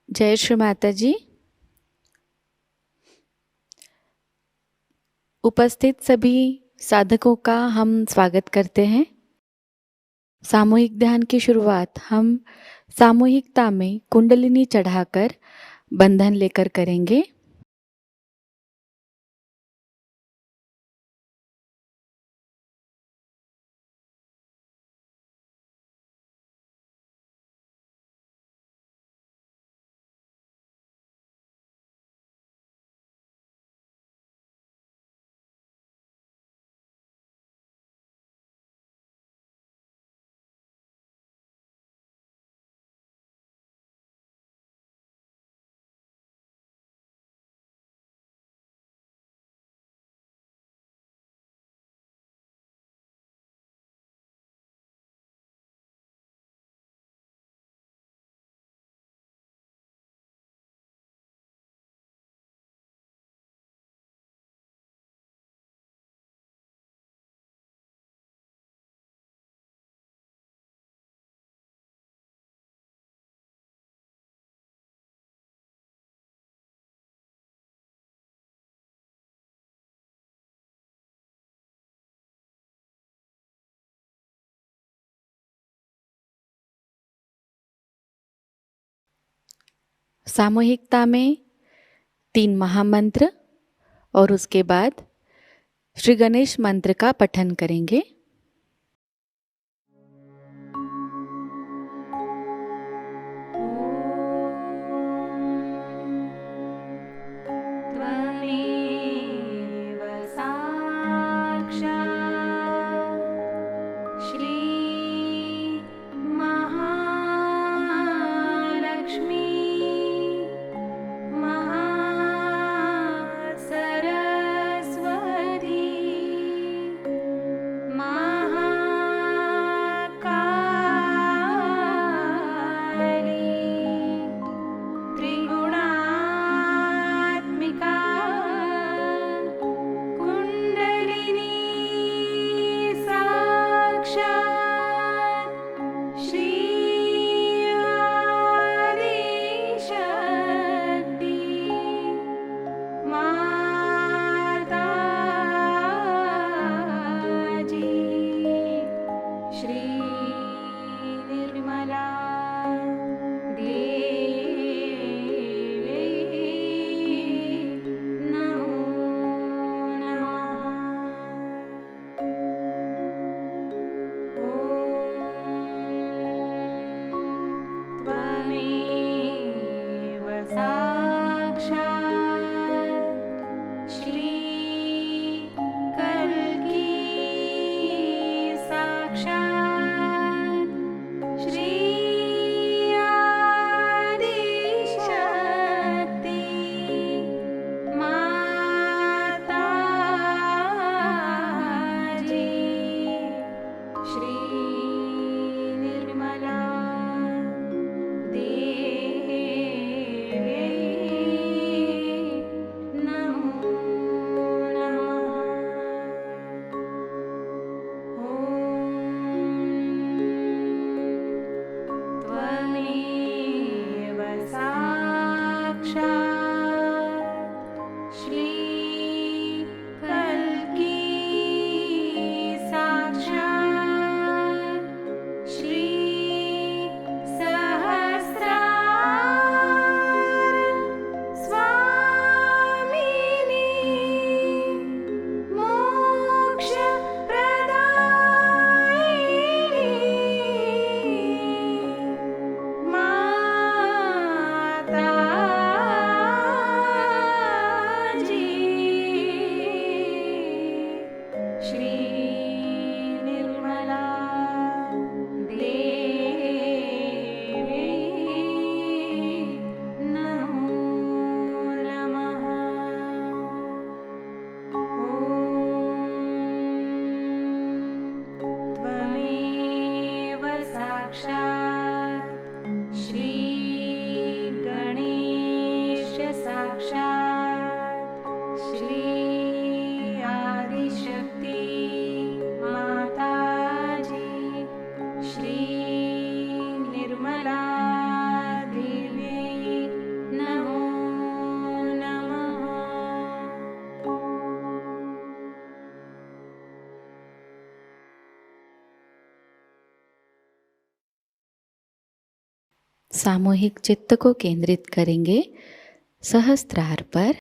जय श्री माता जी। उपस्थित सभी साधकों का हम स्वागत करते हैं। सामूहिक ध्यान की शुरुआत हम सामूहिकता में कुंडलिनी चढ़ाकर बंधन लेकर करेंगे। सामूहिकता में 3 महामंत्र और उसके बाद श्री गणेश मंत्र का पठन करेंगे। त्वमेव साक्षात् श्री महालक्ष्मी महासरस्वती महाकाली त्रिगुणात्मिका कुण्डलिनी साक्षात् श्री आदिशक्ति माताजी श्री निर्मला देवी नमो नमः। त्वमेव साक्षात् श्री कल्की साक्षात् श्री आदिशक्ति माताजी श्री निर्मला देवी सामूहिक चित्त को केंद्रित करेंगे सहस्त्रार पर।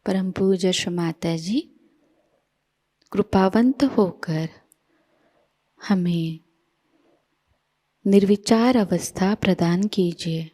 परम पूज्य श्री माता जी कृपावंत होकर हमें निर्विचार अवस्था प्रदान कीजिए।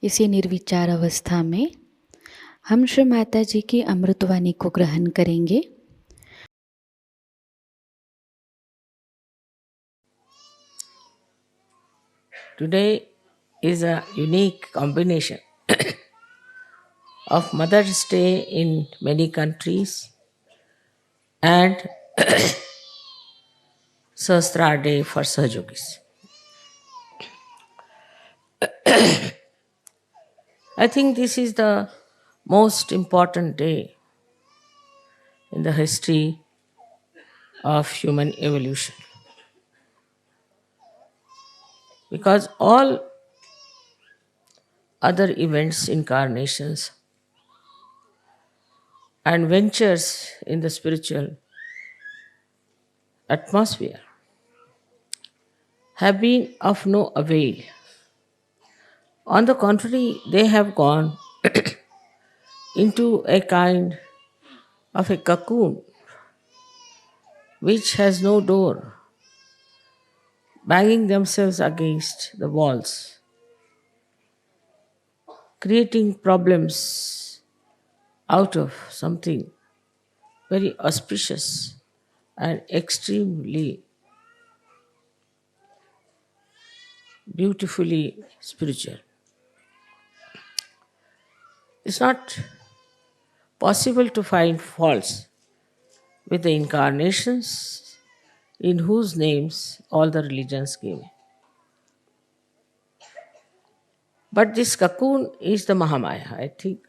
इसी निर्विचार अवस्था में हम श्री माता जी की अमृतवाणी को ग्रहण करेंगे। Today is a unique combination. of Mother's Day in many countries and Sahasrara Day for Sahajogis. I think this is the most important day in the history of human evolution because all other events, incarnations, and ventures in the spiritual atmosphere have been of no avail. On the contrary, they have gone into a kind of a cocoon which has no door, banging themselves against the walls, creating problems out of something very auspicious and extremely beautifully spiritual. It's not possible to find faults with the incarnations in whose names all the religions give. But this cocoon is the Mahamaya, I think.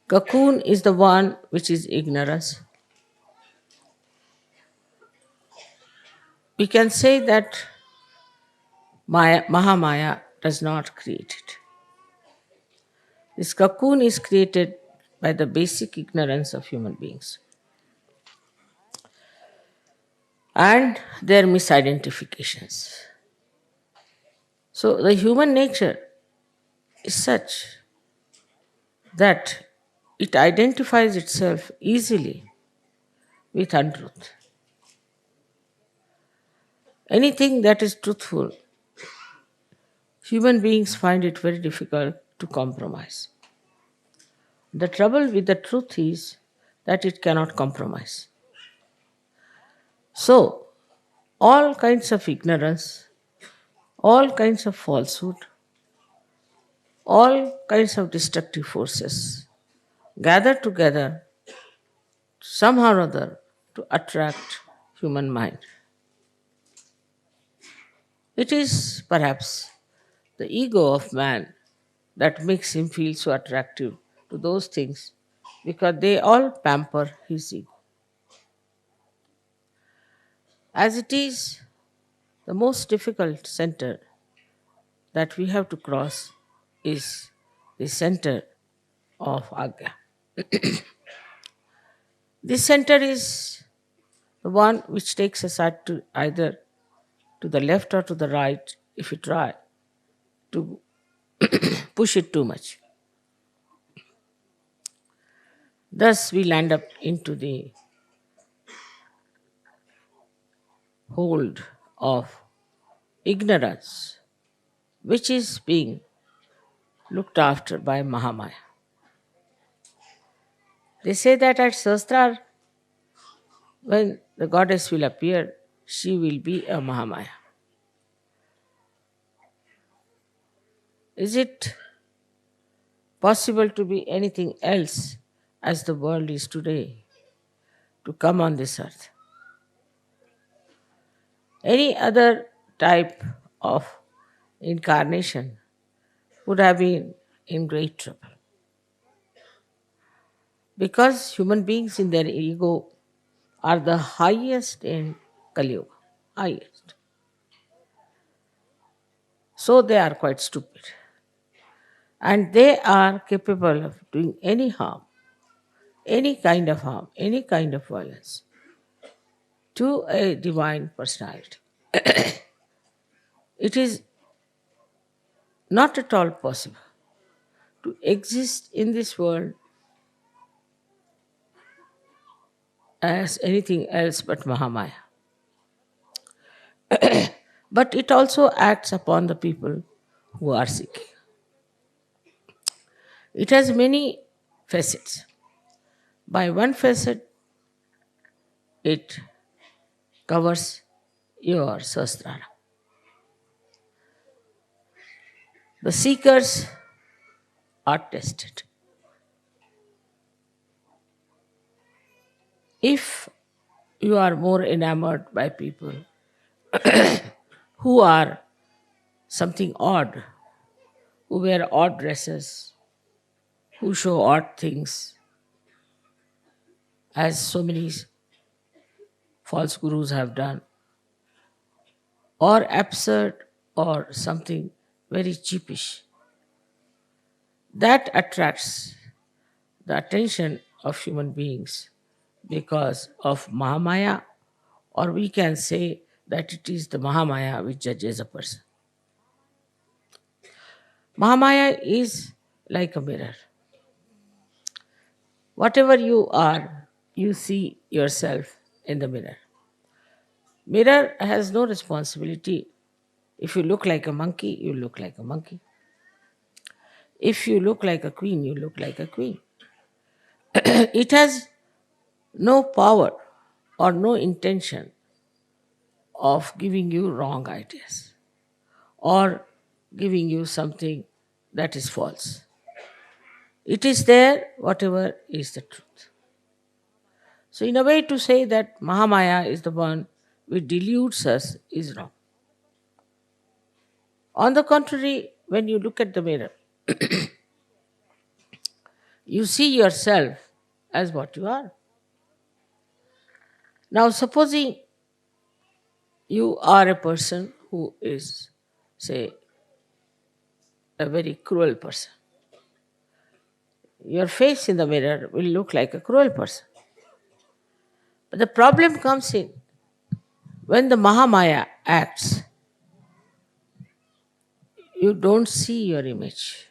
Cocoon is the one which is ignorance. We can say that Mahamaya does not create it. This cocoon is created by the basic ignorance of human beings and their misidentifications. So the human nature is such that it identifies itself easily with untruth. Anything that is truthful, human beings find it very difficult to compromise. The trouble with the truth is that it cannot compromise. So, all kinds of ignorance, all kinds of falsehood, all kinds of destructive forces gather together somehow or other to attract human mind. It is perhaps the ego of man that makes him feel so attractive to those things because they all pamper his ego. As it is, the most difficult center that we have to cross is the center of Agya. This center is the one which takes us to either to the left or to the right if we try to push it too much. Thus, we land up into the hold of ignorance, which is being looked after by Mahamaya. They say that at Sahasrara, when the goddess will appear, she will be a Mahamaya. Is it possible to be anything else as the world is today to come on this earth? Any other type of incarnation would have been in great trouble. Because human beings in their ego are the highest in Kali Yuga, highest. So they are quite stupid. And they are capable of doing any harm, any kind of harm, any kind of violence to a divine personality. It is not at all possible to exist in this world as anything else but Mahamaya. But it also acts upon the people who are seeking. It has many facets. By one facet, it covers your Sahasrara. The seekers are tested. If you are more enamored by people who are something odd, who wear odd dresses, who show odd things, as so many false gurus have done, or absurd or something very cheapish, that attracts the attention of human beings because of Mahamaya, or we can say that it is the Mahamaya which judges a person. Mahamaya is like a mirror. Whatever you are, you see yourself in the mirror. Mirror has no responsibility. If you look like a monkey, you look like a monkey. If you look like a queen, you look like a queen. It has no power or no intention of giving you wrong ideas or giving you something that is false. It is there, whatever is the truth. So, in a way, to say that Mahamaya is the one which deludes us is wrong. On the contrary, when you look at the mirror, you see yourself as what you are. Now, supposing you are a person who is, say, a very cruel person, your face in the mirror will look like a cruel person. But the problem comes in when the Mahamaya acts, you don't see your image.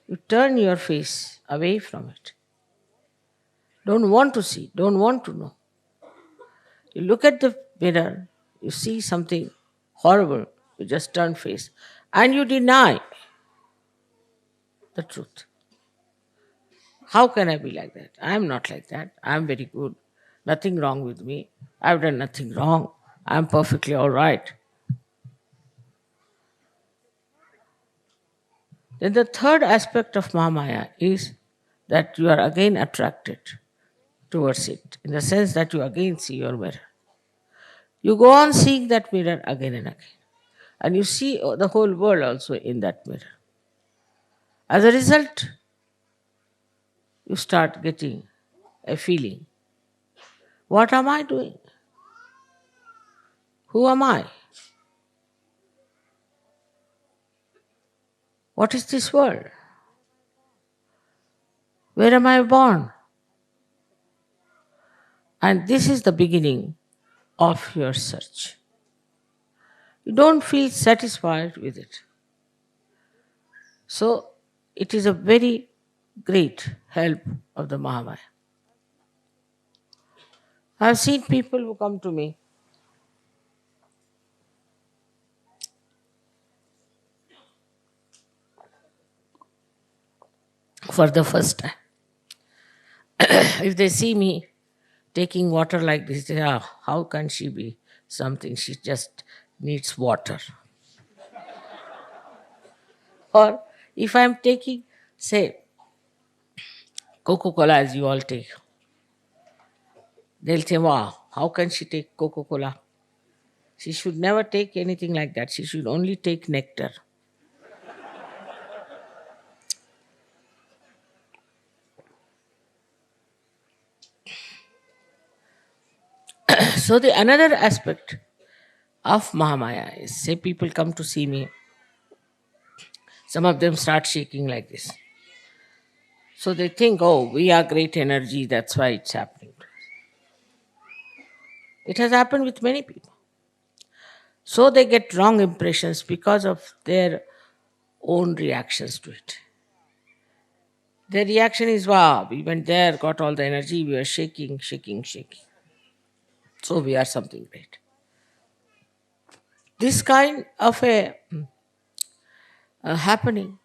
You turn your face away from it. Don't want to see, don't want to know. You look at the mirror, you see something horrible, you just turn face and you deny the truth. How can I be like that? I am not like that. I am very good. Nothing wrong with me. I've done nothing wrong. I am perfectly all right. Then the third aspect of Mahamaya is that you are again attracted towards it, in the sense that you again see your mirror. You go on seeing that mirror again and again. And you see the whole world also in that mirror. As a result, you start getting a feeling. What am I doing? Who am I? What is this world? Where am I born? And this is the beginning of your search. You don't feel satisfied with it. So, it is a very great help of the Mahamaya. I have seen people who come to me for the first time. If they see me taking water like this, they say, "Ah, how can she be something? She just needs water." Or if I am taking, say, Coca-Cola as you all take, they'll say, "Wow, how can she take Coca-Cola? She should never take anything like that. She should only take nectar." So the another aspect of Mahamaya is, say people come to see me, some of them start shaking like this. So they think, oh, we are great energy, that's why it's happening. It has happened with many people. So they get wrong impressions because of their own reactions to it. Their reaction is, wow, we went there, got all the energy, we were shaking, shaking, shaking. So we are something great. This kind of a happening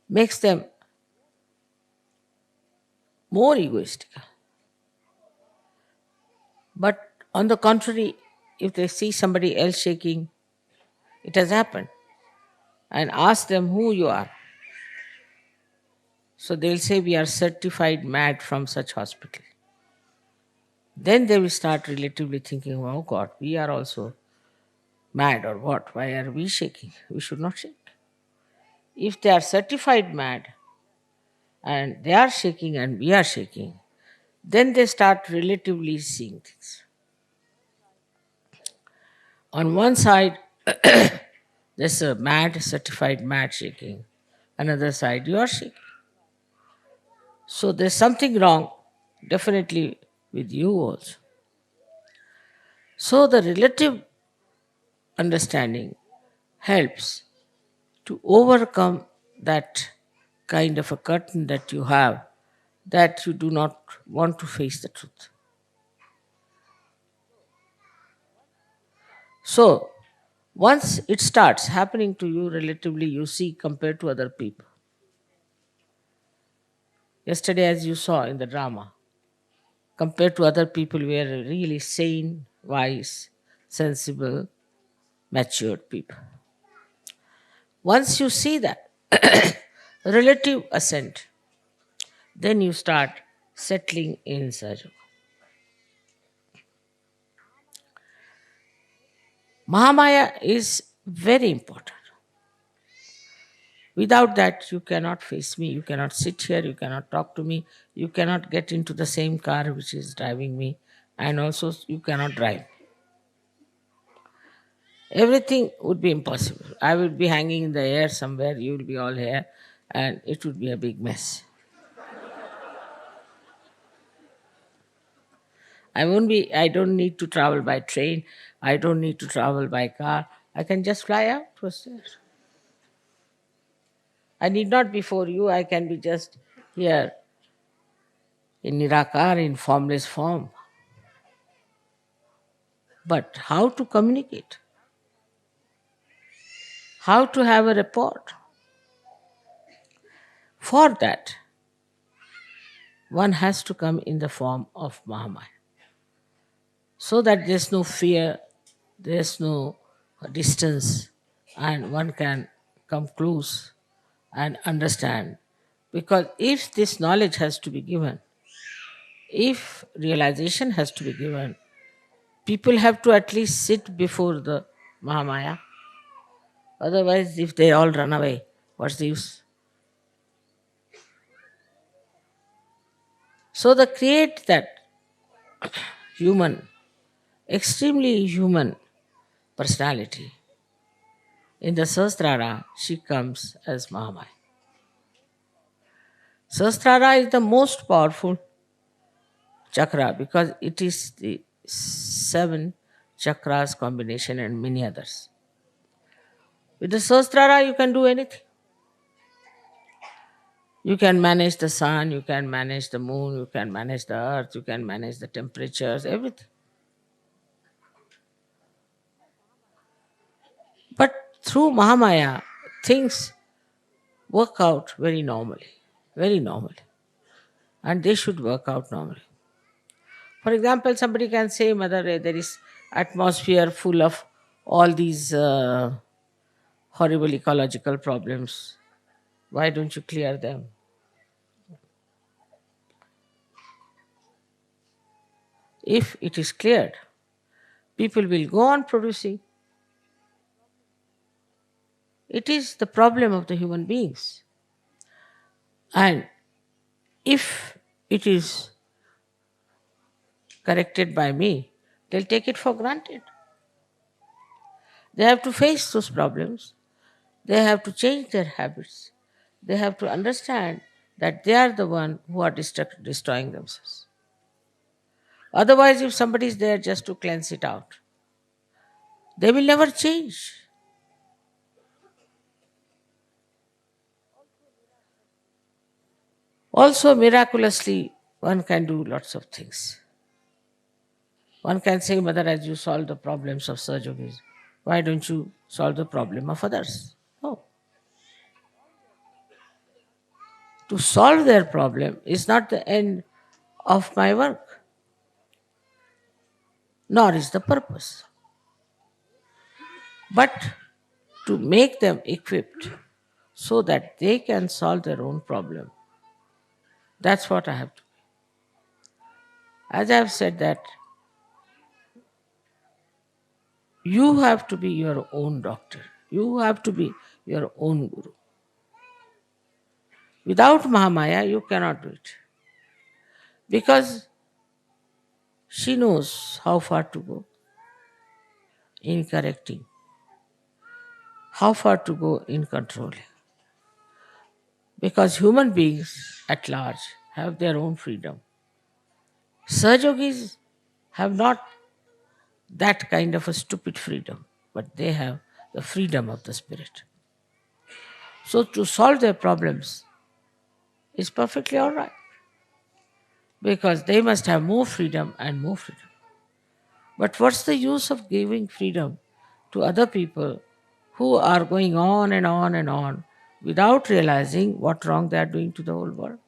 makes them more egoistical. But on the contrary, if they see somebody else shaking, it has happened, and ask them who you are. So they'll say we are certified mad from such hospital. Then they will start relatively thinking, oh God, we are also mad or what? Why are we shaking? We should not shake. If they are certified mad and they are shaking and we are shaking, then they start relatively seeing things. On one side, there's a mad, certified mad shaking. Another side, you are shaking. So there's something wrong, definitely with you also. So the relative understanding helps to overcome that kind of a curtain that you have, that you do not want to face the truth. So once it starts happening to you relatively, you see compared to other people. Yesterday, as you saw in the drama, compared to other people, we are really sane, wise, sensible, matured people. Once you see that relative ascent, then you start settling in Sahaja. Mahamaya is very important. Without that, you cannot face me, you cannot sit here, you cannot talk to me, you cannot get into the same car which is driving me, and also you cannot drive. Everything would be impossible. I would be hanging in the air somewhere, you will be all here, and it would be a big mess. I don't need to travel by train, I don't need to travel by car, I can just fly out to a station. I need not be for you, I can be just here in Nirakar, in formless form. But how to communicate? How to have a report? For that, one has to come in the form of Mahamaya. So that there's no fear, there's no distance, and one can come close and understand. Because if this knowledge has to be given, if realization has to be given, people have to at least sit before the Mahamaya. Otherwise, if they all run away, what's the use? So, the create that human, extremely human personality. In the Sahasrara, she comes as Mahamaya. Sahasrara is the most powerful chakra because it is the 7 chakras combination and many others. With the Sahasrara, you can do anything. You can manage the sun, you can manage the moon, you can manage the earth, you can manage the temperatures, everything. But through Mahamaya, things work out very normally, very normally. And they should work out normally. For example, somebody can say, Mother, there is atmosphere full of all these horrible ecological problems. Why don't you clear them? If it is cleared, people will go on producing. It is the problem of the human beings. And if it is corrected by me, they'll take it for granted. They have to face those problems. They have to change their habits. They have to understand that they are the one who are destroying themselves. Otherwise, if somebody is there just to cleanse it out, they will never change. Also, miraculously, one can do lots of things. One can say, Mother, as you solve the problems of Sahajogis, why don't you solve the problem of others? No. To solve their problem is not the end of my work, nor is the purpose. But to make them equipped so that they can solve their own problem That's what I have to. As I have said that you have to be your own doctor. You have to be your own guru. Without Mahamaya, you cannot do it. Because she knows how far to go in correcting, how far to go in controlling. Because human beings at large have their own freedom. Sahajogis have not that kind of a stupid freedom, but they have the freedom of the spirit. So to solve their problems is perfectly all right because they must have more freedom and more freedom. But what's the use of giving freedom to other people who are going on and on and on without realizing what wrong they are doing to the whole world?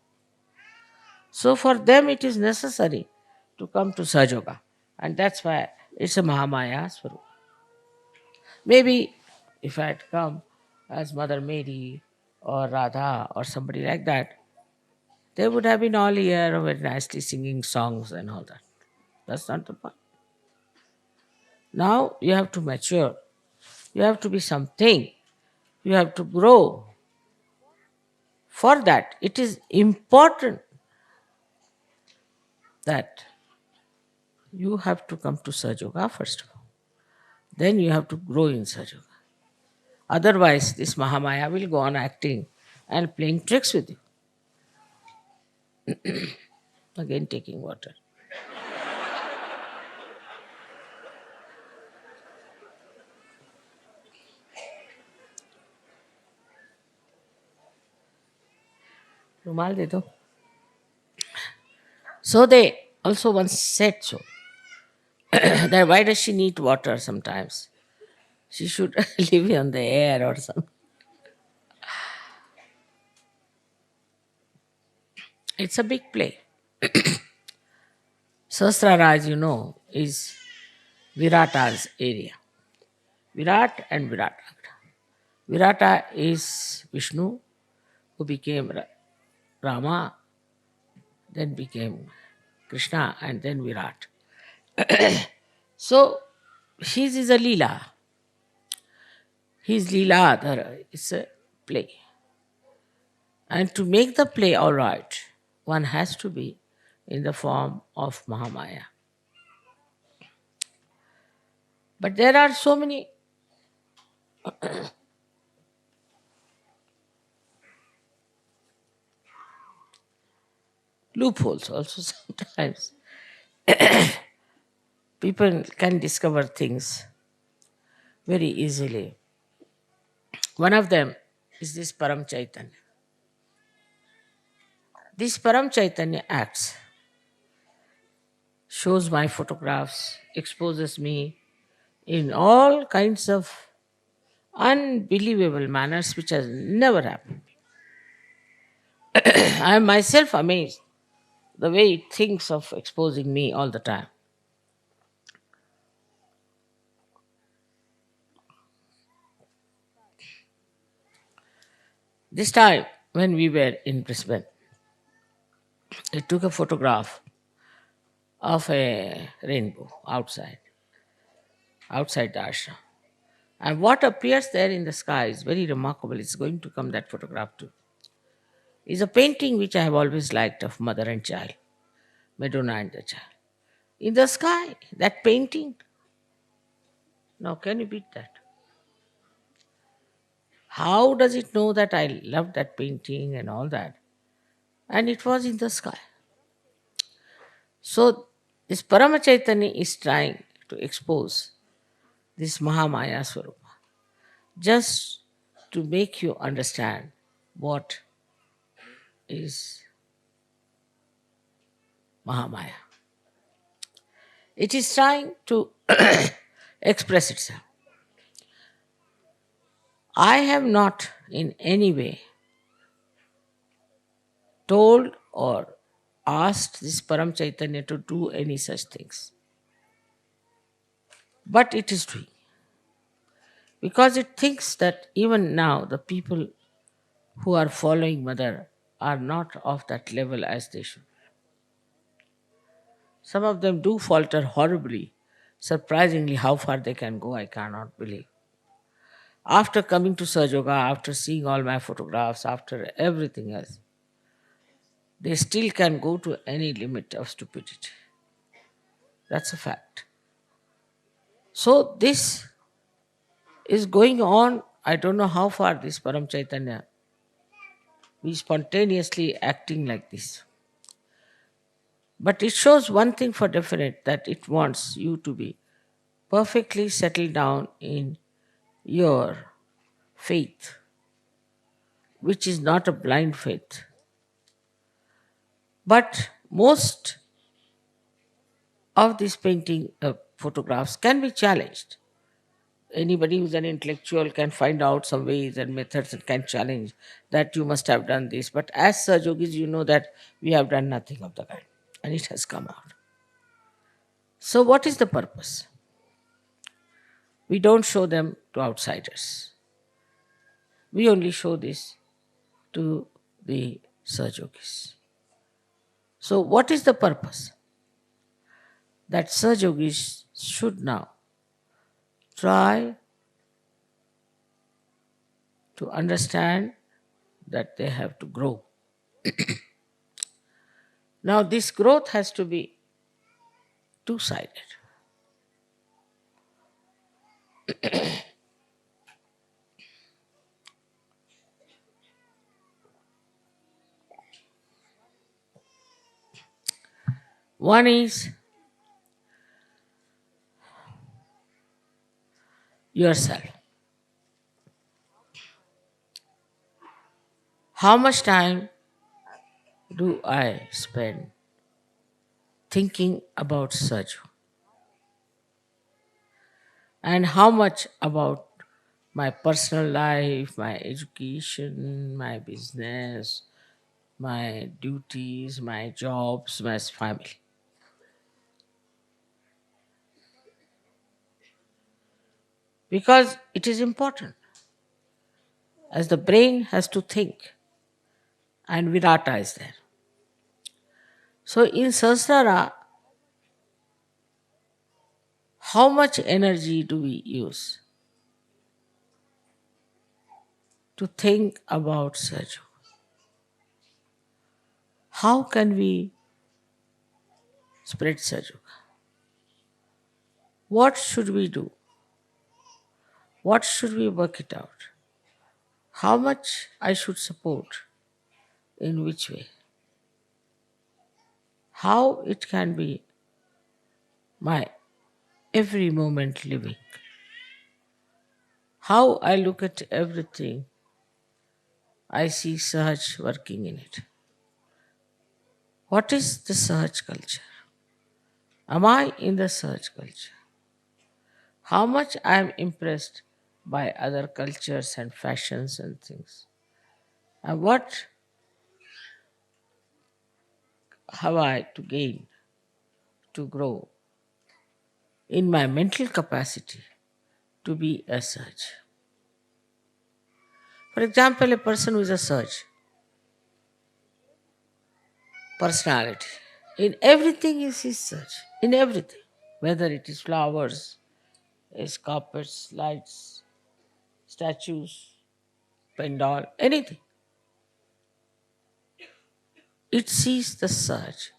So for them it is necessary to come to Sahajoga. And that's why it's a Mahamaya Swarup. Maybe if I had come as Mother Mary or Radha or somebody like that, they would have been all here very nicely singing songs and all that. That's not the point. Now you have to mature. You have to be something. You have to grow. For that, it is important that you have to come to Sahajoga first of all. Then you have to grow in Sahajoga. Otherwise, this Mahamaya will go on acting and playing tricks with you. Again, taking water. Rumal de do. So they also once said so. That why does she need water sometimes? She should live on the air or something. It's a big play. Sahasrara, as you know, is Virata's area. Virat and Virata. Virata is Vishnu, who became Rama, then became Krishna, and then Virat. So, his is a Leela. His Leela is a play. And to make the play all right, one has to be in the form of Mahamaya. But there are so many loopholes also sometimes. People can discover things very easily. One of them is this Param Chaitanya. This Param Chaitanya acts, shows my photographs, exposes me in all kinds of unbelievable manners which has never happened. I am myself amazed the way it thinks of exposing me all the time. This time, when we were in Brisbane, I took a photograph of a rainbow outside the ashram. And what appears there in the sky is very remarkable. It's going to come that photograph too. Is a painting which I have always liked of mother and child, Madonna and the child. In the sky, that painting. Now, can you beat that? How does it know that I love that painting and all that? And it was in the sky. So, this Paramachaitanya is trying to expose this Mahamaya Swarupa just to make you understand what is Mahamaya. It is trying to express itself. I have not in any way told or asked this Param Chaitanya to do any such things. But it is doing. Because it thinks that even now the people who are following Mother are not of that level as they should. Some of them do falter horribly. Surprisingly, how far they can go, I cannot believe. After coming to Saj Yoga, after seeing all my photographs, after everything else, they still can go to any limit of stupidity. That's a fact. So this is going on. I don't know how far this Param Chaitanya be spontaneously acting like this. But it shows one thing for definite, that it wants you to be perfectly settled down in your faith, which is not a blind faith. But most of these painting photographs can be challenged. Anybody who's an intellectual can find out some ways and methods and can challenge that you must have done this. But as Sajogis, you know that we have done nothing of the kind and it has come out. So, what is the purpose? We don't show them to outsiders. We only show this to the Sajogis. So, what is the purpose? That Sajogis should now try to understand that they have to grow. Now, this growth has to be two-sided. One is yourself. How much time do I spend thinking about Saju? And how much about my personal life, my education, my business, my duties, my jobs, my family? Because it is important. As the brain has to think, and Virata is there. So in Sahasrara, how much energy do we use to think about Saju? How can we spread Saju? What should we do? What should we work it out? How much I should support? In which way? How it can be my every moment living? How I look at everything, I see Sahaj working in it. What is the Sahaj culture? Am I in the Sahaj culture? How much I am impressed by other cultures and fashions and things? And what have I to gain, to grow in my mental capacity to be a Sahaj? For example, a person who is a Sahaj personality, in everything is his Sahaj, in everything, whether it is flowers, is carpets, lights, statues, pendal, anything. It sees the Sahaj.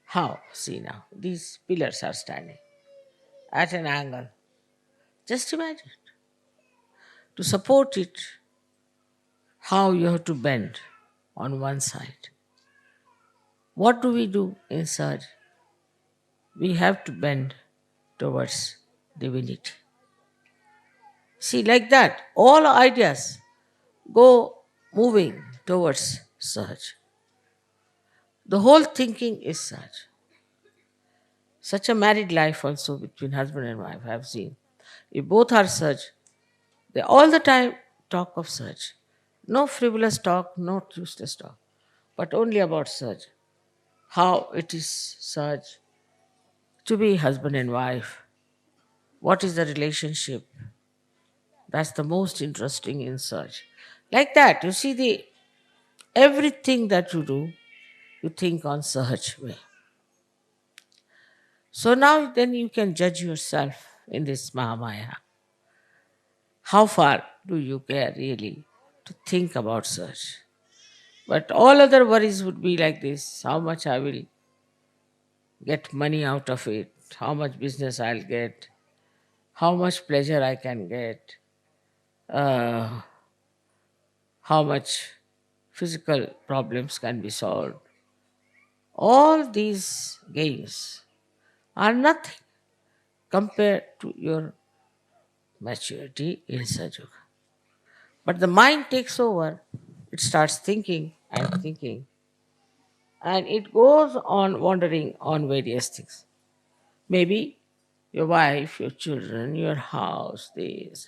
How? See now, these pillars are standing at an angle. Just imagine it. To support it, how you have to bend on one side. What do we do in Sahaj? We have to bend towards divinity. See, like that, all ideas go moving towards Sahaj. The whole thinking is Sahaj. Such a married life also between husband and wife I have seen. If both are Sahaj, they all the time talk of Sahaj. No frivolous talk, no useless talk, but only about Sahaj. How it is Sahaj to be husband and wife. What is the relationship? That's the most interesting in search. Like that, you see the everything that you do, you think on search way. So now then you can judge yourself in this Mahamaya. How far do you care really to think about search? But all other worries would be like this: how much I will get money out of it, how much business I'll get, how much pleasure I can get, uh, how much physical problems can be solved. All these gains are nothing compared to your maturity in Sajoga. But the mind takes over, it starts thinking and thinking, and it goes on wandering on various things. Maybe your wife, your children, your house, this.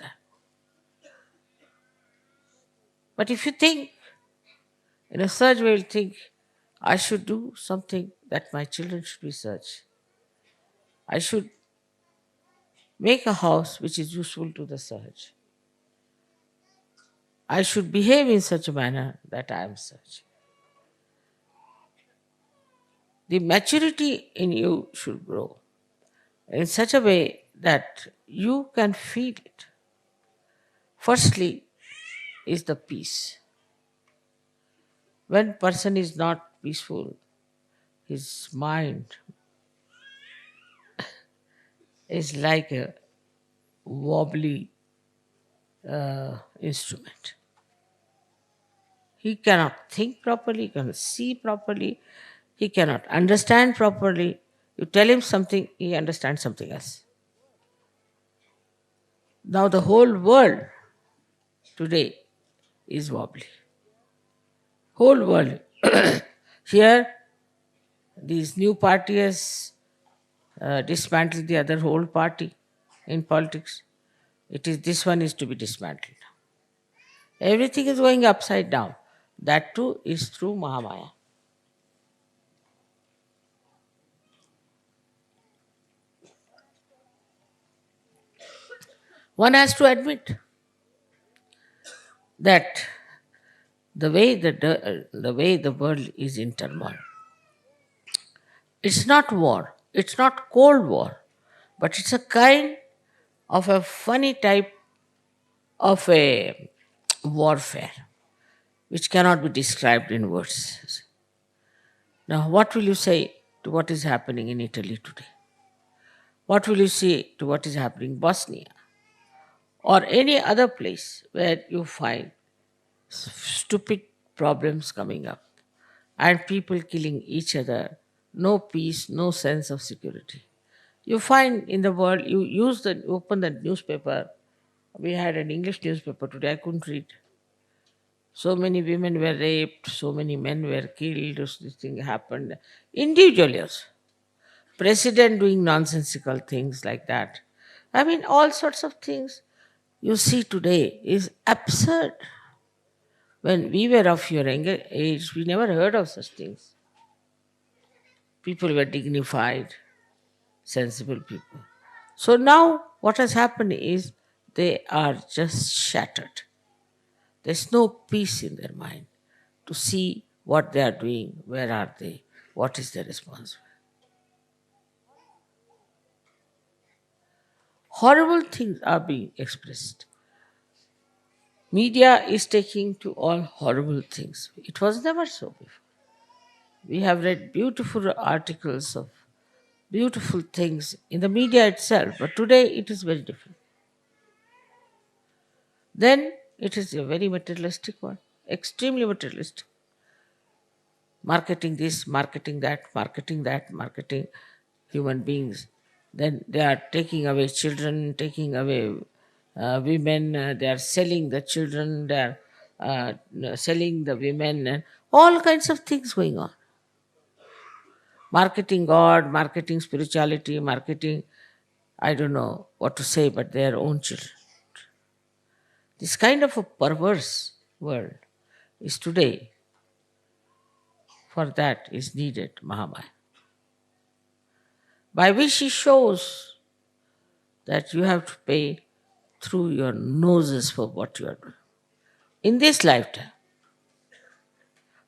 But if you think in a such way, you'll think, I should do something that my children should be such. I should make a house which is useful to the such. I should behave in such a manner that I am such. The maturity in you should grow in such a way that you can feel it. Firstly, is the peace. When person is not peaceful, his mind is like a wobbly instrument. He cannot think properly, he cannot see properly, he cannot understand properly. You tell him something, he understands something else. Now the whole world today is wobbly. Whole world. Here, these new party has dismantled the other whole party in politics. It is this one is to be dismantled. Everything is going upside down. That too is through Mahamaya. One has to admit that the way the world is in turmoil. It's not war. It's not cold war, but it's a kind of a funny type of a warfare which cannot be described in words. Now, what will you say to what is happening in Italy today? What will you say to what is happening in Bosnia or any other place where you find stupid problems coming up and people killing each other, no peace, no sense of security? You find in the world, open the newspaper. We had an English newspaper today, I couldn't read. So many women were raped, so many men were killed, this thing happened. Individually also. President doing nonsensical things like that. I mean, all sorts of things you see today is absurd. When we were of your younger age, we never heard of such things. People were dignified, sensible people. So now what has happened is they are just shattered. There's no peace in their mind to see what they are doing, where are they, what is their response. Horrible things are being expressed. Media is taking to all horrible things. It was never so before. We have read beautiful articles of beautiful things in the media itself, but today it is very different. Then it is a very materialistic one, extremely materialistic. Marketing this, marketing that, marketing human beings. Then they are taking away children, taking away women, they are selling the children, they are selling the women, and all kinds of things going on. Marketing God, marketing spirituality, marketing, I don't know what to say, but their own children. This kind of a perverse world is today. For that is needed Mahamaya, by which he shows that you have to pay through your noses for what you are doing. In this lifetime,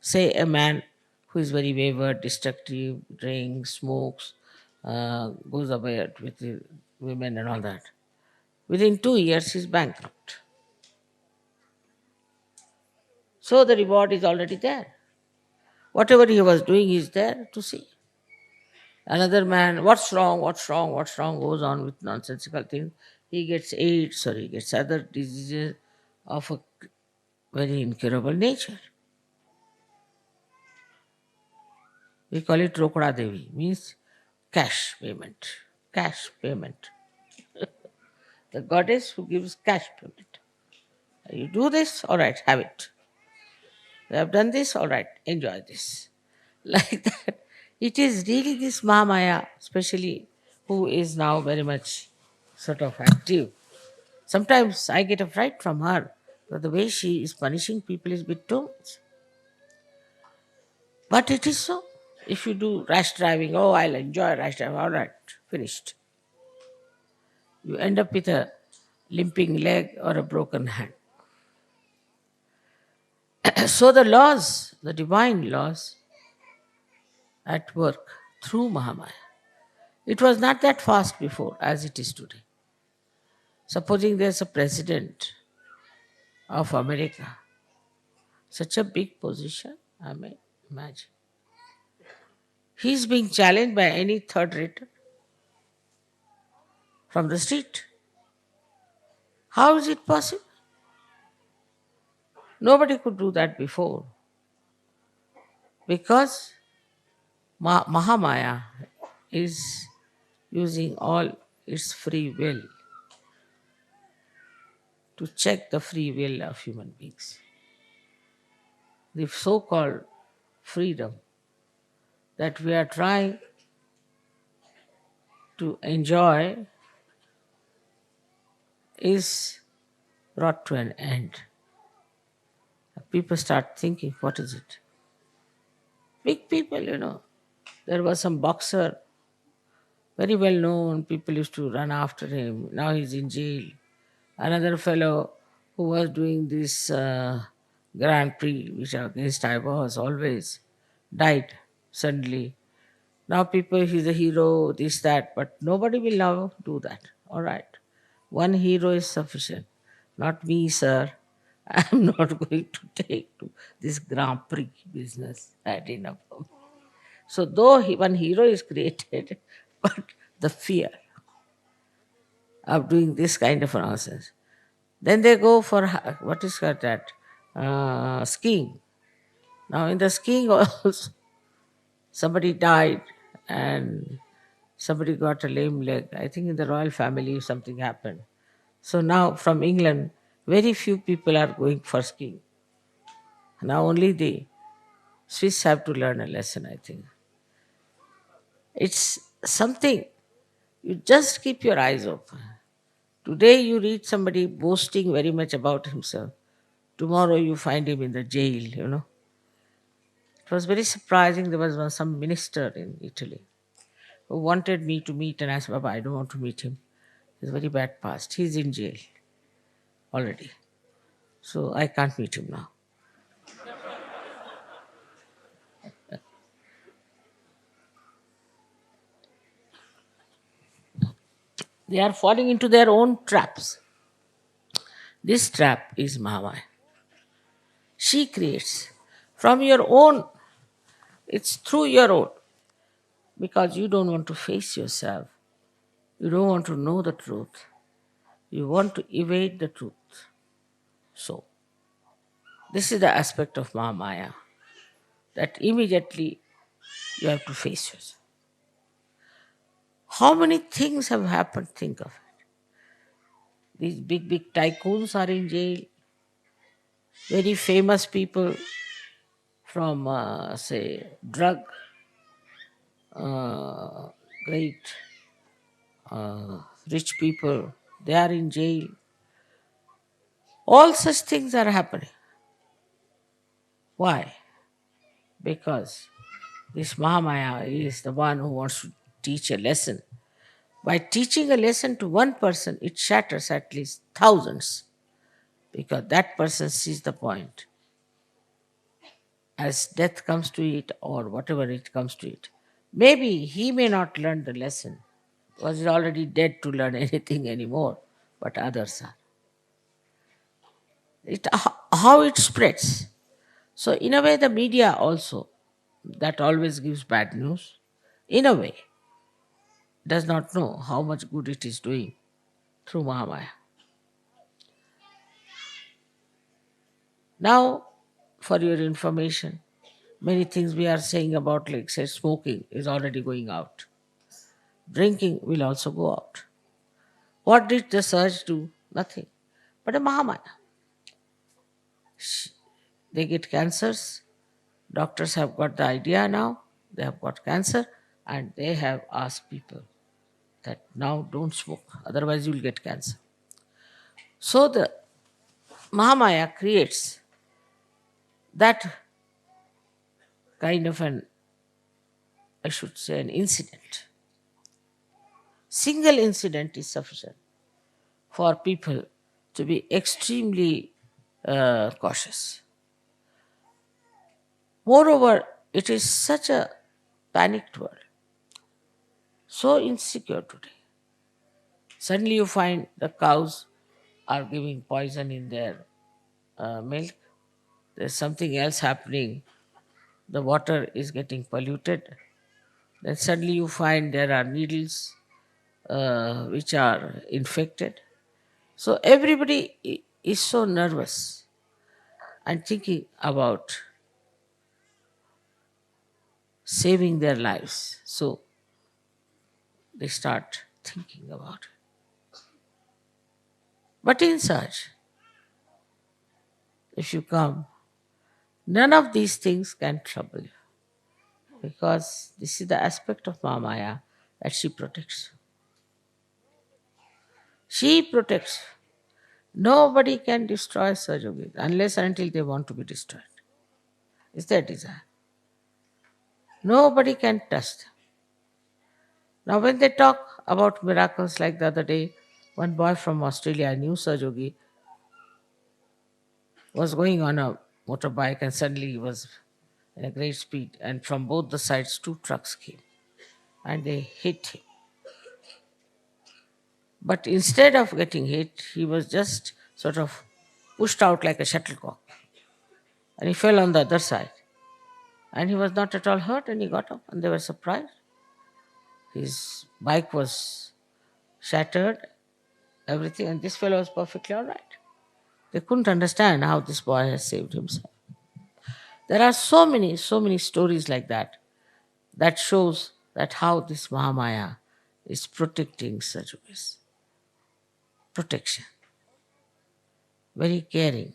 say a man who is very wayward, destructive, drinks, smokes, goes away with the women and all that. Within 2 years, he's bankrupt. So the reward is already there. Whatever he was doing is there to see. Another man, what's wrong, what's wrong, what's wrong, goes on with nonsensical things. He gets AIDS or he gets other diseases of a very incurable nature. We call it Rokda Devi, means cash payment. Cash payment. The goddess who gives cash payment. You do this, all right, have it. You have done this, all right, enjoy this. Like that. It is really this Mahamaya, especially, who is now very much sort of active. Sometimes I get a fright from her, but the way she is punishing people is a bit too much. But it is so. If you do rash driving, oh, I'll enjoy rash driving, all right, finished. You end up with a limping leg or a broken hand. So the laws, the divine laws at work through Mahamaya. It was not that fast before as it is today. Supposing there's a president of America, such a big position, I mean, imagine. He's being challenged by any third rater from the street. How is it possible? Nobody could do that before because Mahamaya is using all its free will to check the free will of human beings. The so called freedom that we are trying to enjoy is brought to an end. People start thinking, what is it? Big people. There was some boxer, very well known, people used to run after him. Now he's in jail. Another fellow who was doing this Grand Prix, which against I was always, died suddenly. Now people, he's a hero, this, that, but nobody will now do that. All right. One hero is sufficient. Not me, sir. I'm not going to take to this Grand Prix business. That enough for me. So though one hero is created, but the fear of doing this kind of nonsense. Then they go for what is called that skiing. Now in the skiing also, somebody died and somebody got a lame leg. I think in the royal family something happened. So now from England, very few people are going for skiing. Now only the Swiss have to learn a lesson, I think. It's something, you just keep your eyes open. Today you read somebody boasting very much about himself. Tomorrow you find him in the jail. It was very surprising. There was some minister in Italy who wanted me to meet, and I said, Baba, I don't want to meet him. He's very bad past. He's in jail already. So I can't meet him now. They are falling into their own traps. This trap is Mahamaya. She creates from your own, it's through your own, because you don't want to face yourself. You don't want to know the truth. You want to evade the truth. So, this is the aspect of Mahamaya that immediately you have to face yourself. How many things have happened? Think of it. These big, big tycoons are in jail. Very famous people from, say, drug, great rich people, they are in jail. All such things are happening. Why? Because this Mahamaya is the one who wants to teach a lesson By teaching a lesson to one person, it shatters at least thousands, because that person sees the point. As death comes to it, or whatever it comes to it, maybe he may not learn the lesson, because he's already dead to learn anything anymore, but others are. How it spreads. So, in a way, the media also, that always gives bad news, in a way, does not know how much good it is doing through Mahamaya. Now, for your information, many things we are saying about, like, say, smoking is already going out. Drinking will also go out. What did the surge do? Nothing. But a Mahamaya. They get cancers. Doctors have got the idea now. They have got cancer, and they have asked people that now don't smoke, otherwise you'll get cancer. So the Mahamaya creates that kind of an, I should say, an incident. Single incident is sufficient for people to be extremely cautious. Moreover, it is such a panicked world, so insecure today. Suddenly you find the cows are giving poison in their milk. There's something else happening. The water is getting polluted. Then suddenly you find there are needles which are infected. So everybody is so nervous and thinking about saving their lives. So they start thinking about it. But in such, if you come, none of these things can trouble you, because this is the aspect of Mamaya that she protects. She protects. Nobody can destroy Sajogis unless and until they want to be destroyed. It's their desire. Nobody can touch them. Now, when they talk about miracles, like the other day, one boy from Australia, I knew Sajogi, was going on a motorbike and suddenly he was in a great speed, and from both the sides, two trucks came and they hit him. But instead of getting hit, he was just sort of pushed out like a shuttlecock, and he fell on the other side. And he was not at all hurt, and he got up, and they were surprised. His bike was shattered, everything, and this fellow was perfectly all right. They couldn't understand how this boy has saved himself. There are so many stories like that, that shows that how this Mahamaya is protecting Sajogis. Protection. Very caring.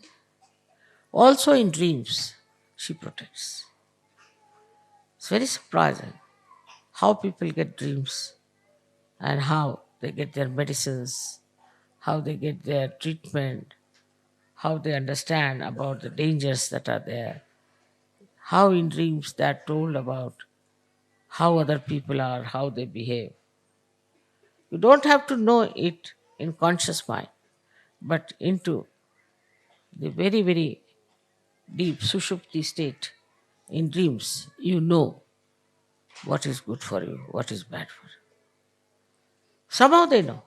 Also in dreams, she protects. It's very surprising how people get dreams and how they get their medicines, how they get their treatment, how they understand about the dangers that are there, how in dreams they are told about how other people are, how they behave. You don't have to know it in conscious mind, but into the very, very deep sushupti state in dreams, you know what is good for you, what is bad for you. Somehow they know.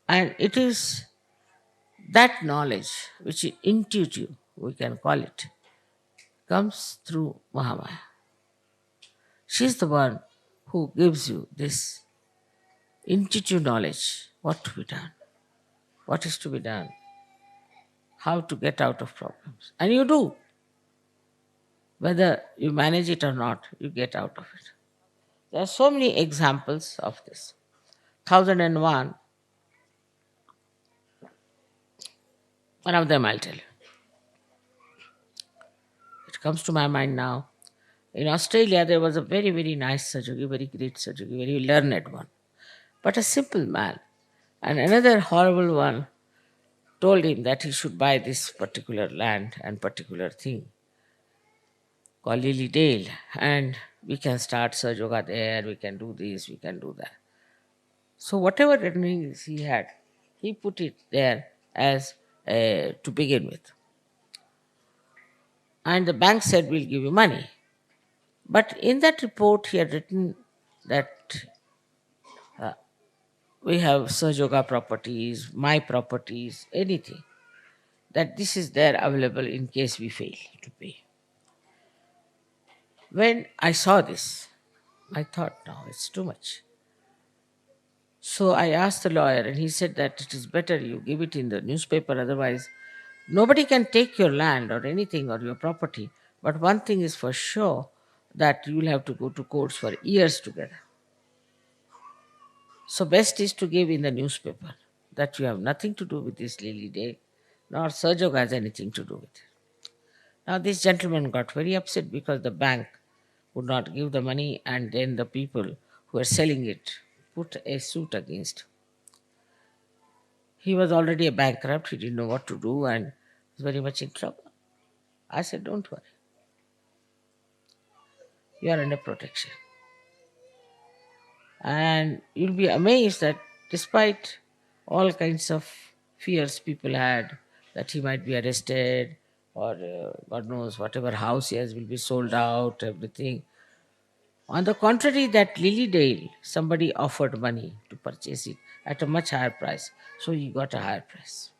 And it is that knowledge, which is intuitive, we can call it, comes through Mahamaya. She is the one who gives you this intuitive knowledge, what to be done, what is to be done, how to get out of problems. And you do. Whether you manage it or not, you get out of it. There are so many examples of this. 1001, one of them I'll tell you. It comes to my mind now. In Australia, there was a very, very nice Sajogi, very great Sajogi, very learned one, but a simple man. And another horrible one told him that he should buy this particular land and particular thing called Lily Dale. And We can start Saj Yoga there, we can do this, we can do that. So whatever earnings he had, he put it there as to begin with. And the bank said, we'll give you money. But in that report, he had written that we have Saj Yoga properties, my properties, anything, that this is there available in case we fail to pay. When I saw this, I thought, no, it's too much. So I asked the lawyer, and he said that it is better you give it in the newspaper, otherwise, nobody can take your land or anything or your property. But one thing is for sure, that you will have to go to courts for years together. So, best is to give in the newspaper that you have nothing to do with this Lily Day, nor Serjog has anything to do with it. Now, this gentleman got very upset because the bank would not give the money, and then the people who were selling it put a suit against him. He was already a bankrupt, he didn't know what to do, and was very much in trouble. I said, don't worry, you are under protection. And you'll be amazed that despite all kinds of fears people had that he might be arrested or God knows whatever house he has will be sold out, everything. On the contrary, that Lilydale, somebody offered money to purchase it at a much higher price. So he got a higher price.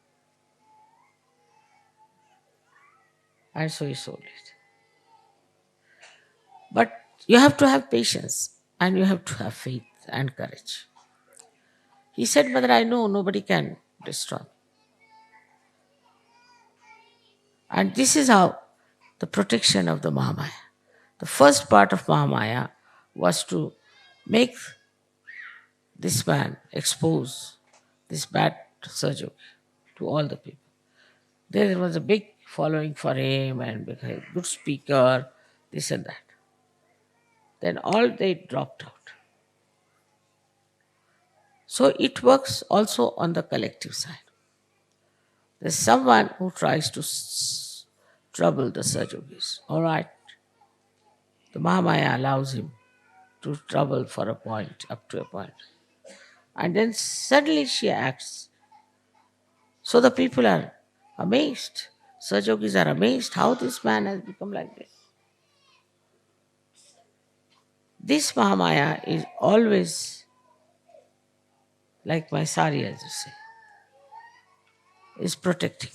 And so he sold it. But you have to have patience and you have to have faith and courage. He said, Mother, I know nobody can destroy me. And this is how the protection of the Mahamaya. The first part of Mahamaya was to make this man expose this bad surgery to all the people. There was a big following for him and a good speaker, this and that. Then all they dropped out. So it works also on the collective side. There's someone who tries to trouble the Sajogis. All right, the Mahamaya allows him to trouble for a point, up to a point. And then suddenly she acts. So the people are amazed. Sajogis are amazed how this man has become like this. This Mahamaya is always like my sari, as you say, is protecting.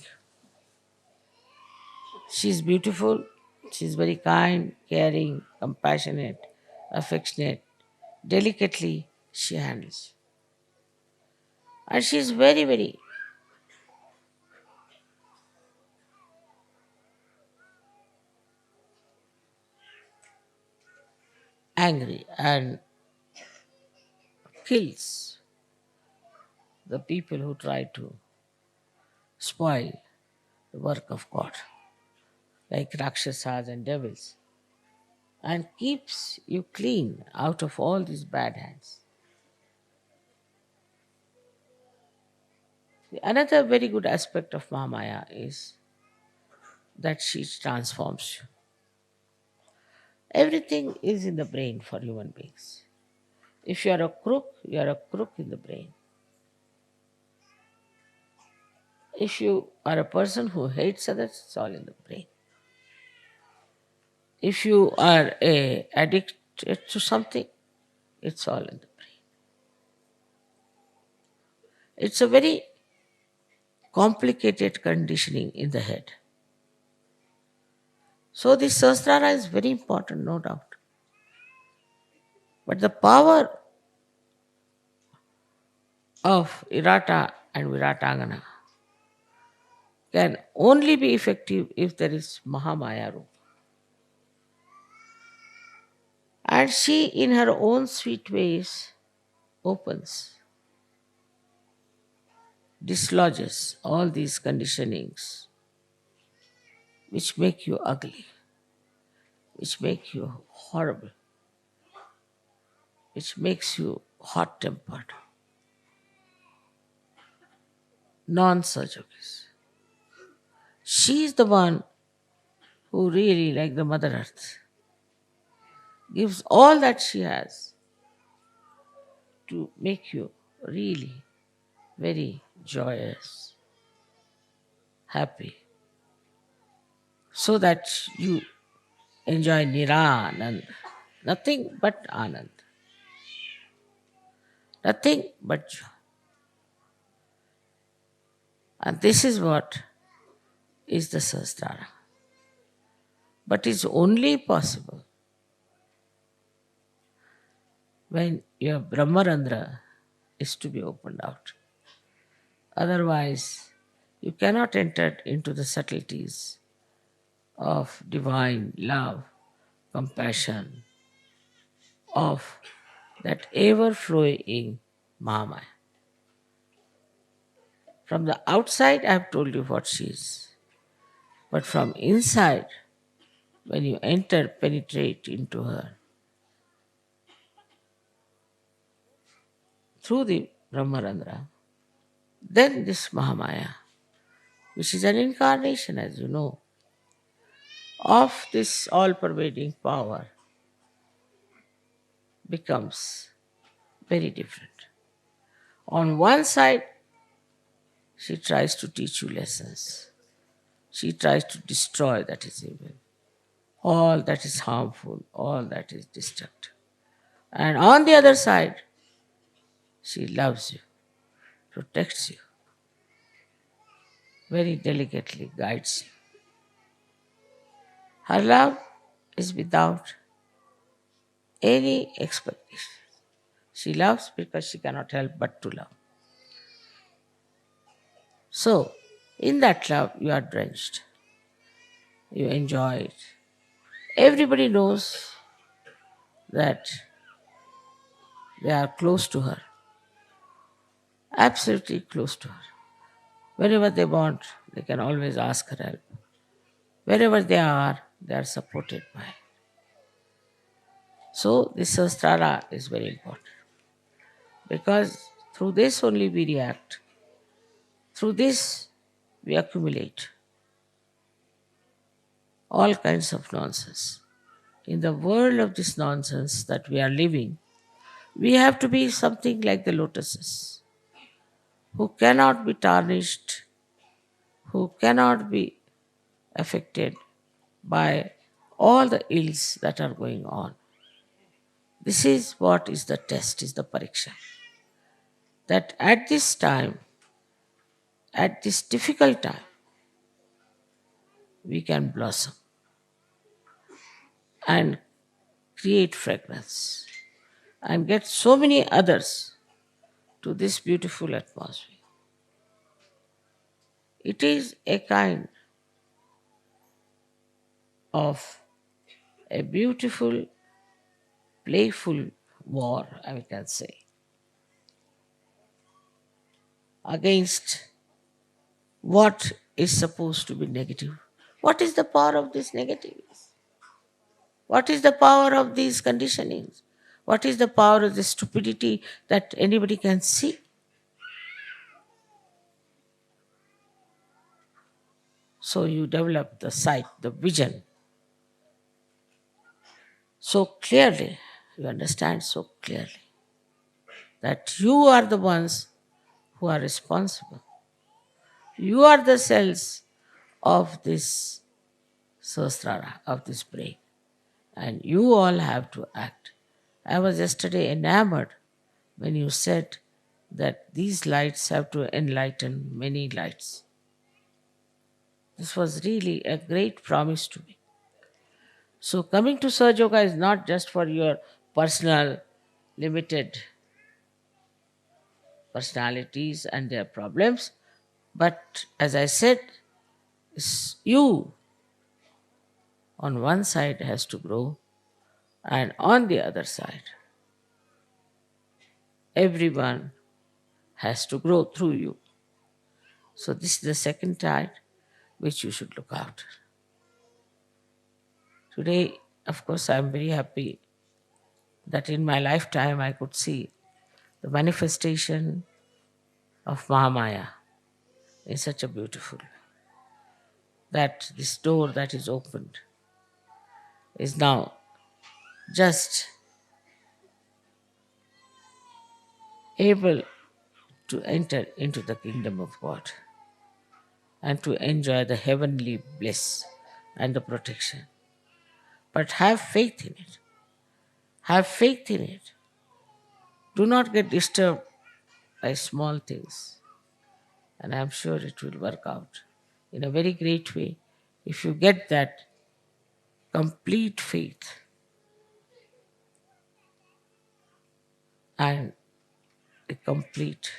She's beautiful, she's very kind, caring, compassionate, affectionate. Delicately she handles. And she's very, very angry and kills the people who try to spoil the work of God, like Rakshasas and devils, and keeps you clean out of all these bad hands. Another very good aspect of Mahamaya is that she transforms you. Everything is in the brain for human beings. If you are a crook, you are a crook in the brain. If you are a person who hates others, it's all in the brain. If you are addicted to something, it's all in the brain. It's a very complicated conditioning in the head. So this Sahasrara is very important, no doubt. But the power of Irata and Viratangana can only be effective if there is Mahamaya Rupa. And she, in her own sweet ways, opens, dislodges all these conditionings which make you ugly, which make you horrible, which makes you hot-tempered, non-Sajogis. She is the one who really, like the Mother Earth, gives all that she has to make you really very joyous, happy, so that you enjoy Niranand, nothing but Anand, nothing but joy. And this is what is the Sahasrara. But it's only possible when your Brahmarandra is to be opened out. Otherwise, you cannot enter into the subtleties of divine love, compassion, of that ever flowing Mahamaya. From the outside, I have told you what she is. But from inside, when you enter, penetrate into her through the Brahmarandra, then this Mahamaya, which is an incarnation, as you know, of this all pervading power, becomes very different. On one side, she tries to teach you lessons. She tries to destroy that is evil, all that is harmful, all that is destructive. And on the other side, she loves you, protects you, very delicately guides you. Her love is without any expectation. She loves because she cannot help but to love. So, in that love, you are drenched. You enjoy it. Everybody knows that they are close to her, absolutely close to her. Wherever they want, they can always ask her help. Wherever they are supported by her. So, this Sahasrara is very important because through this only we react, through this we accumulate all kinds of nonsense. In the world of this nonsense that we are living, we have to be something like the lotuses who cannot be tarnished, who cannot be affected by all the ills that are going on. This is what is the test, is the pariksha. That at this time, at this difficult time, we can blossom and create fragrance and get so many others to this beautiful atmosphere. It is a kind of a beautiful, playful war, I can say, against what is supposed to be negative. What is the power of this negativeness? What is the power of these conditionings? What is the power of the stupidity that anybody can see? So you develop the sight, the vision so clearly, you understand so clearly that you are the ones who are responsible. You are the cells of this Sahasrara, of this brain, and you all have to act. I was yesterday enamored when you said that these lights have to enlighten many lights. This was really a great promise to me. So, coming to Sahaja Yoga is not just for your personal, limited personalities and their problems, but as I said, you on one side has to grow, and on the other side, everyone has to grow through you. So, this is the second tide which you should look after. Today, of course, I am very happy that in my lifetime I could see the manifestation of Mahamaya in such a beautiful way. That this door that is opened is now just able to enter into the kingdom of God and to enjoy the heavenly bliss and the protection. But have faith in it. Have faith in it. Do not get disturbed by small things. And I'm sure it will work out in a very great way if you get that complete faith and a complete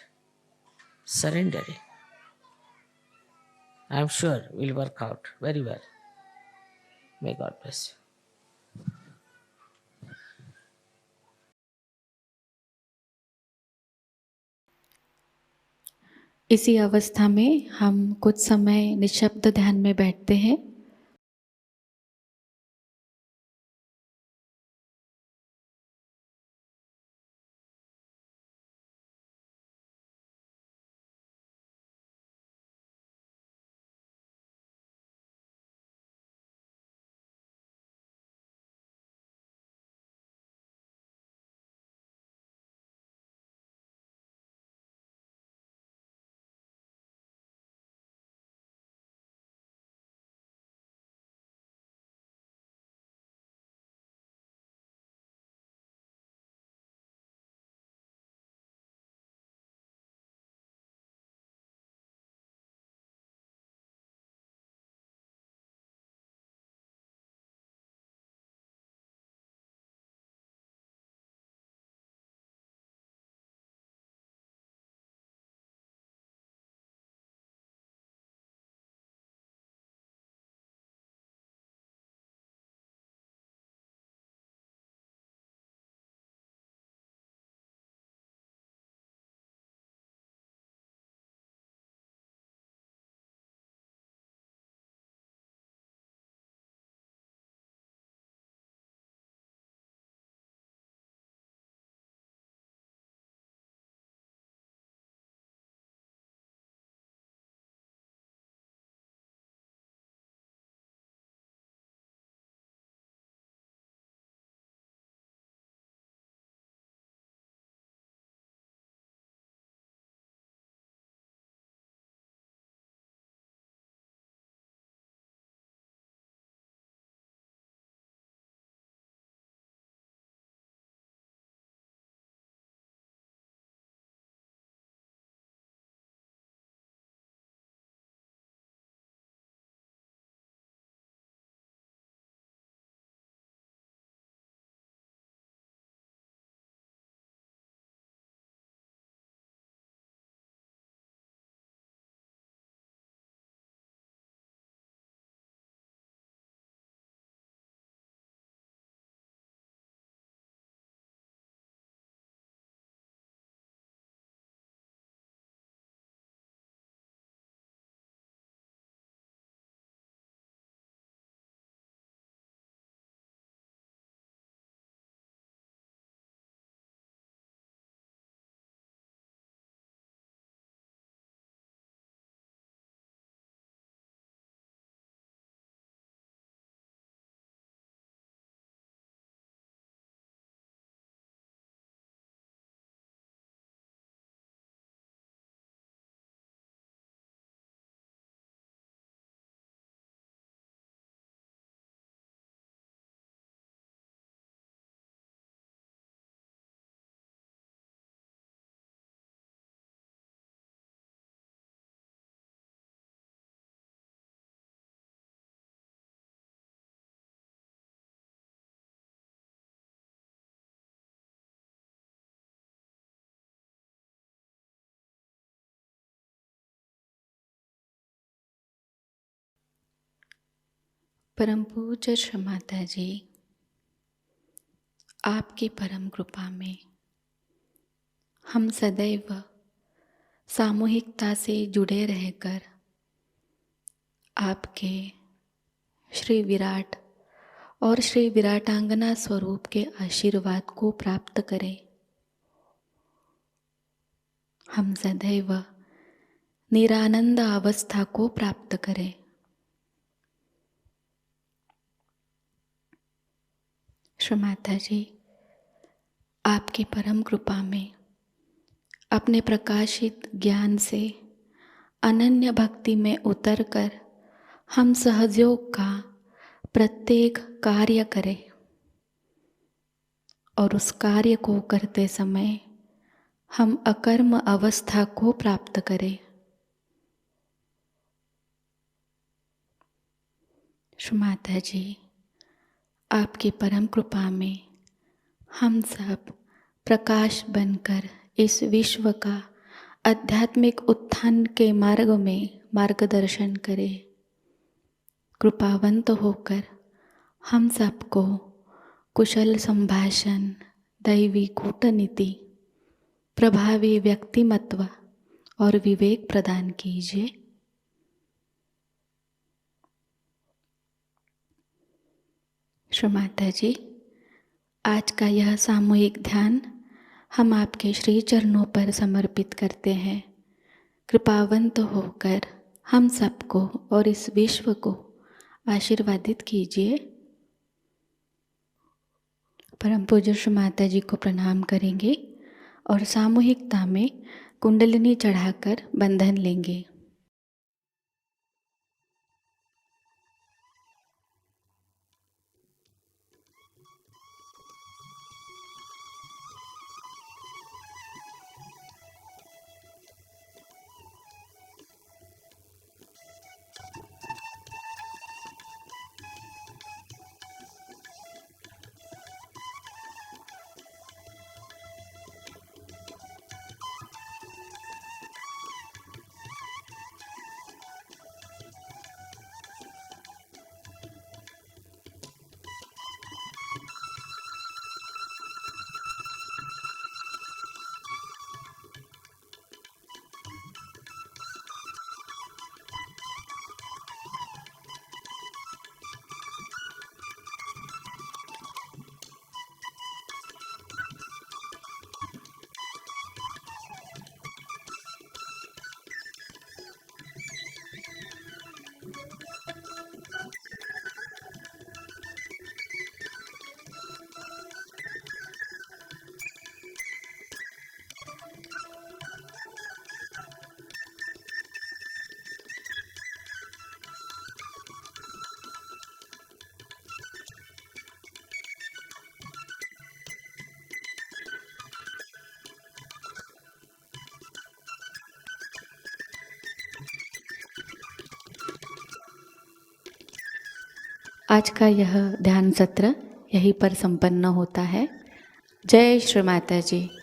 surrendering. I'm sure will work out very well. May God bless you. इसी अवस्था में हम कुछ समय निशब्द ध्यान में बैठते हैं। परम पूज्य श्री माता जी, आपकी परम कृपा में हम सदैव सामूहिकता से जुड़े रहकर आपके श्री विराट और श्री विराटांगना स्वरूप के आशीर्वाद को प्राप्त करें। हम सदैव निरानंद अवस्था को प्राप्त करें। श्री माता जी, आपकी परम कृपा में अपने प्रकाशित ज्ञान से अनन्य भक्ति में उतरकर हम सहयोग का प्रत्येक कार्य करें और उस कार्य को करते समय हम अकर्म अवस्था को प्राप्त करें। श्री माता जी, आपकी परम कृपा में हम सब प्रकाश बनकर इस विश्व का आध्यात्मिक उत्थान के मार्ग में मार्गदर्शन करें। कृपावंत होकर हम सबको कुशल संभाषण, दैवी कूटनीति, प्रभावी व्यक्तिमत्व और विवेक प्रदान कीजिए। श्री माता जी, आज का यह सामूहिक ध्यान हम आपके श्री चरणों पर समर्पित करते हैं। कृपावंत होकर हम सबको और इस विश्व को आशीर्वादित कीजिए। परम पूज्य श्री माता जी को प्रणाम करेंगे और सामूहिकता में कुंडलिनी चढ़ाकर बंधन लेंगे। आज का यह ध्यान सत्र यहीं पर संपन्न होता है। जय श्री माता जी।